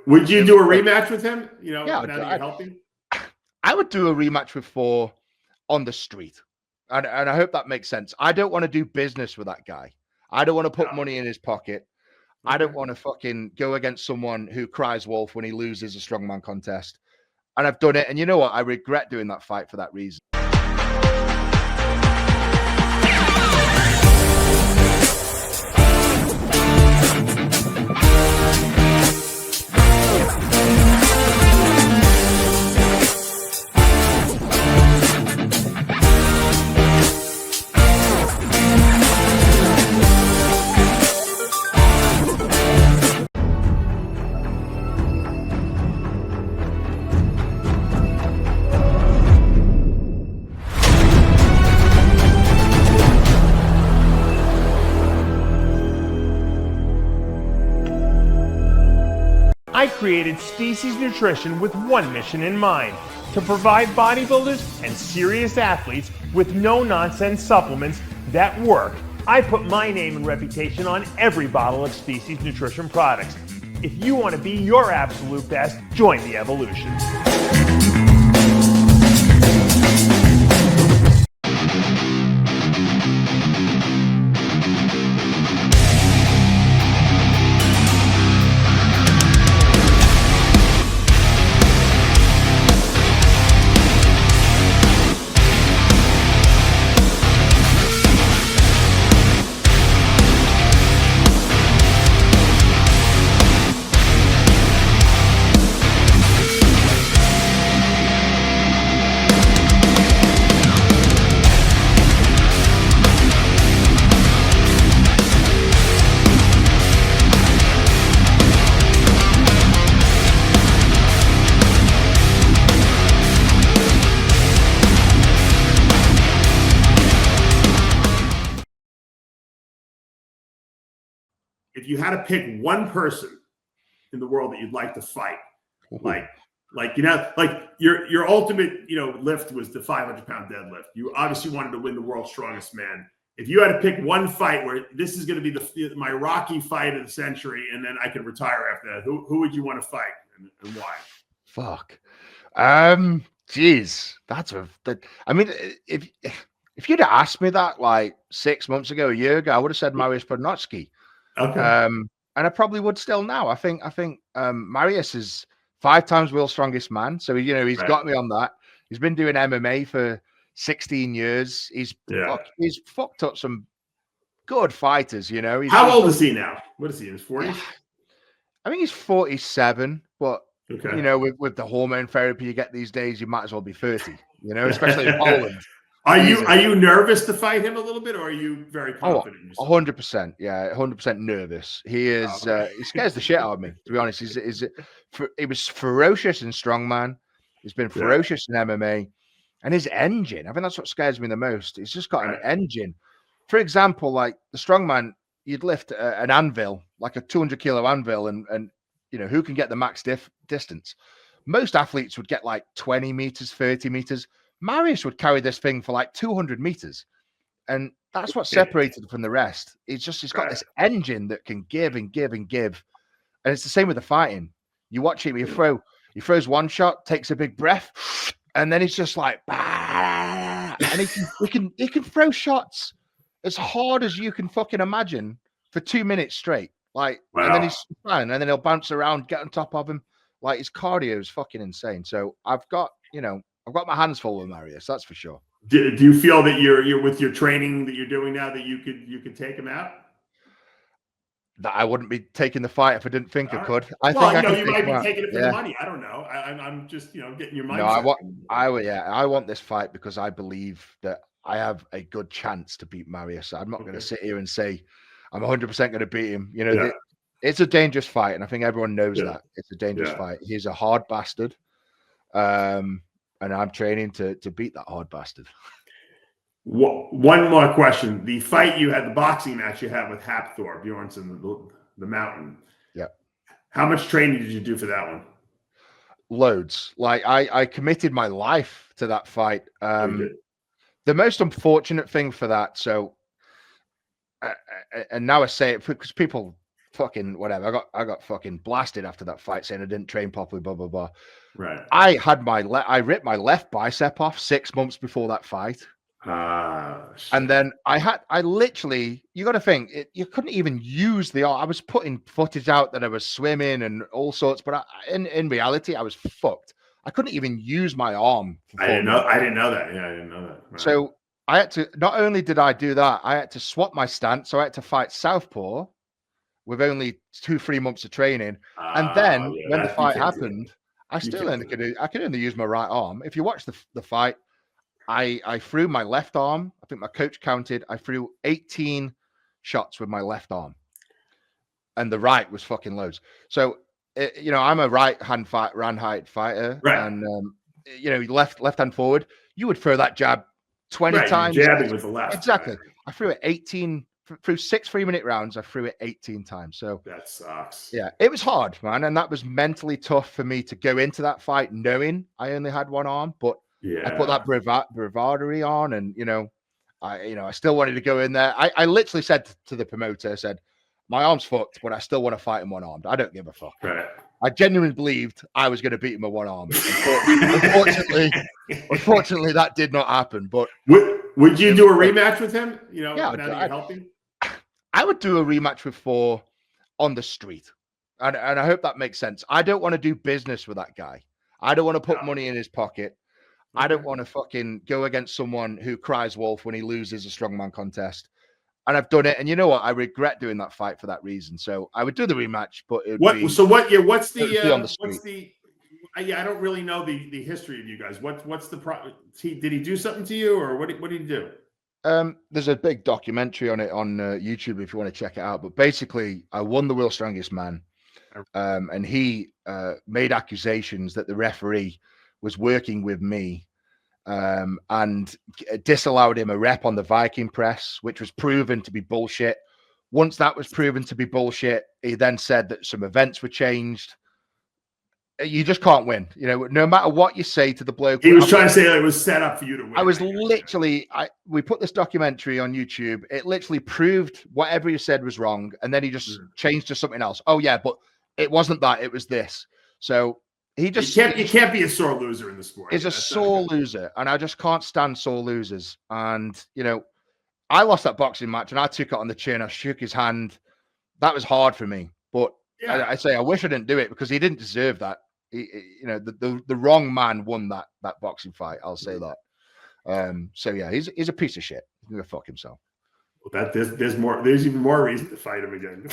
Would you do a rematch with him? You know, Yeah, now that you're helping? I would do a rematch with Thor on the street. And I hope that makes sense. I don't want to do business with that guy. I don't want to put money in his pocket. I don't want to fucking go against someone who cries wolf when he loses a strongman contest. And I've done it. And you know what? I regret doing that fight for that reason. I created Species Nutrition with one mission in mind: to provide bodybuilders and serious athletes with no-nonsense supplements that work. I put my name and reputation on every bottle of Species Nutrition products. If you want to be your absolute best, join the evolution. If you had to pick one person in the world that you'd like to fight, like you know, like your ultimate, you know, lift was the 500-pound deadlift. You obviously wanted to win the world's strongest man. If you had to pick one fight where this is going to be my Rocky fight of the century, and then I can retire after that, who would you want to fight and why? Fuck. Geez, I mean, if you'd asked me that like 6 months ago, a year ago, I would have said Mariusz Podnotsky. Okay. And I probably would still now. I think Mariusz is 5 times world's strongest man. So, you know, he's got me on that. He's been doing MMA for 16 years. He's fucked up some good fighters, you know. How old is he now? What is he, in his 40s? I think he's 47, but you know, with the hormone therapy you get these days, you might as well be 30, you know, especially in Poland. Are you nervous to fight him a little bit, or are you very confident in yourself? 100%. Yeah, 100% nervous. He is. He scares the shit out of me, to be honest. He was ferocious in strongman. He's been ferocious in MMA, and his engine. I think that's what scares me the most. He's just got an engine. For example, like the strongman, you'd lift an anvil, like a 200-kilo anvil, and you know who can get the max distance. Most athletes would get like 20 meters, 30 meters. Mariusz would carry this thing for like 200 meters. And that's what separated him from the rest. He's got this engine that can give and give and give. And it's the same with the fighting. You watch him, he throws one shot, takes a big breath, and then he's just like, bah! And he can throw shots as hard as you can fucking imagine for 2 minutes straight. Like, and then he's fine, and then he'll bounce around, get on top of him. Like, his cardio is fucking insane. So I've got my hands full with Mariusz, that's for sure. Do you feel that you're with your training that you're doing now that you could take him out? That I wouldn't be taking the fight if I didn't think I could. You might be taking it for the money. I don't know. I'm just getting your mind. No, I want this fight because I believe that I have a good chance to beat Mariusz. I'm not going to sit here and say I'm 100% going to beat him. You know, it's a dangerous fight, and I think everyone knows that it's a dangerous fight. He's a hard bastard. And I'm training to beat that hard bastard. One more question. The fight you had, the boxing match you had with Hafthor Bjornsson, the mountain. Yeah. How much training did you do for that one? Loads. Like I committed my life to that fight. The most unfortunate thing for that, and now I say it because people fucking whatever. I got fucking blasted after that fight saying I didn't train properly, blah blah blah. Right. I ripped my left bicep off 6 months before that fight. And then I literally, you got to think, you couldn't even use the arm. I was putting footage out that I was swimming and all sorts, but in reality, I was fucked. I couldn't even use my arm. I didn't know that. Yeah, I didn't know that. Right. So I had to, not only did I do that, I had to swap my stance. So I had to fight southpaw with only 2-3 months of training. And then when the fight happened, I could only use my right arm. If you watch the fight, I threw my left arm. I think my coach counted. I threw 18 shots with my left arm, and the right was fucking loads. So, I'm a right-hand fighter, right. And left hand forward. You would throw that jab 20 times. Jabbing with the left. Exactly. Right. I threw it 18 through 6 3-minute rounds. I threw it 18 times. So that sucks. Yeah, it was hard, man, and that was mentally tough for me to go into that fight knowing I only had one arm, but. Yeah. I put that bravadery on, and I still wanted to go in there. I literally said to the promoter, I said, my arm's fucked, but I still want to fight him one-armed. I don't give a fuck. Right. I genuinely believed I was going to beat him with one arm. Unfortunately, that did not happen. But would you do a rematch with him? Yeah, now that you're helping? I would do a rematch with Thor on the street, and I hope that makes sense. I don't want to do business with that guy. I don't want to put money in his pocket. I don't want to fucking go against someone who cries wolf when he loses a strongman contest. And I've done it. And you know what? I regret doing that fight for that reason. So I would do the rematch, but it would be... So what? Yeah, what's the... I don't really know the history of you guys. What's the... Did he do something to you, or what did he do? There's a big documentary on it on YouTube if you want to check it out. But basically, I won the World's Strongest Man. And he made accusations that the referee was working with me and disallowed him a rep on the Viking press, which was proven to be bullshit. Once that was proven to be bullshit, he then said that some events were changed. You just can't win. No matter what you say to the bloke. He was trying to say it was set up for you to win. I was literally, we put this documentary on YouTube. It literally proved whatever he said was wrong. And then he just changed to something else. Oh yeah, but it wasn't that, it was this. So you can't be a sore loser in the sport. He's a sore loser, and I just can't stand sore losers. And I lost that boxing match, and I took it on the chin. I shook his hand. That was hard for me, but I say I wish I didn't do it because he didn't deserve that. The wrong man won that boxing fight. I'll say that. So yeah, he's a piece of shit. He's gonna fuck himself. Well, there's even more reason to fight him again.